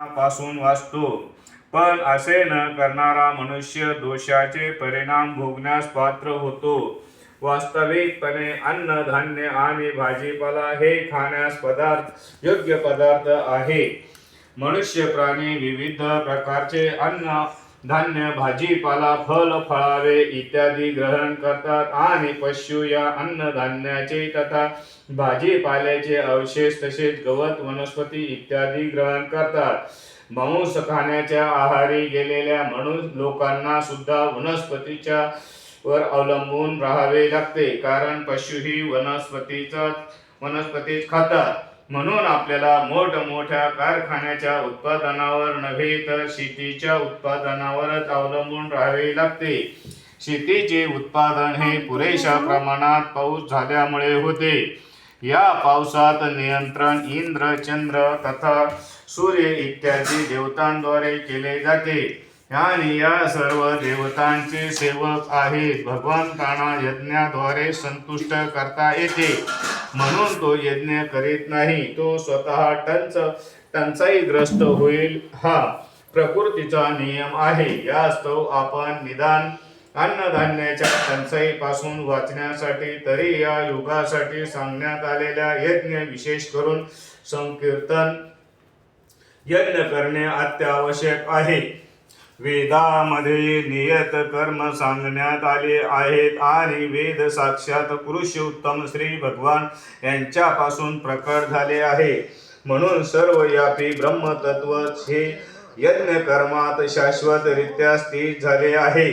पासून वाचतो. पण असे न करणारा मनुष्य दोषाचे परिणाम भोगण्यास पात्र होतो. वास्तविकपणे अन्न, धान्य आणि भाजीपाला हे खाण्यास योग्य पदार्थ आहे. मनुष्य प्राणी विविध प्रकारचे अन्न, धान्य, भाजीपाला, फळावे इत्यादी ग्रहण करतात आणि पशु या अन्नधान्याचे तथा भाजीपाल्याचे अवशेष तसेच गवत, वनस्पती इत्यादी ग्रहण करतात. मांस खाण्याच्या आहारी गेलेल्या लोकांना सुद्धा वनस्पतीच्या वर अवलंबून राहावे लागते, कारण पशुही वनस्पतीच खातात. म्हणून आपल्याला मोठमोठ्या कारखान्याच्या उत्पादनावर नव्हे तर शेतीच्या उत्पादनावरच अवलंबून राहावे लागते. शेतीचे उत्पादन हे पुरेशा प्रमाणात पाऊस झाल्यामुळे होते. या पावसात नियंत्रण इंद्र, चंद्र तथा सूर्य इत्यादी देवतांद्वारे केले जाते आणि या सर्व देवतांचे सेवक आहेत. भगवंतांना यज्ञाद्वारे संतुष्ट करता येते, म्हणून तो यज्ञ करीत नाही. तो स्वतः टंचाईग्रस्त होईल हा प्रकृतीचा नियम आहे. यास्तव आपण निदान अन्नधान्याच्या टंचाईपासून वाचण्यासाठी तरी या युगासाठी सांगण्यात आलेल्या यज्ञ, विशेष करून संकीर्तन यज्ञ करणे अत्यावश्यक आहे. वेदामध्ये नियत कर्म सांगण्यात आले आहेत आणि वेद साक्षात पुरुषोत्तम श्री भगवान यांच्यापासून प्रकट झाले आहे. म्हणून सर्वव्यापी ब्रह्मतत्व हे यज्ञ कर्मात शाश्वतरित्या स्थित झाले आहे.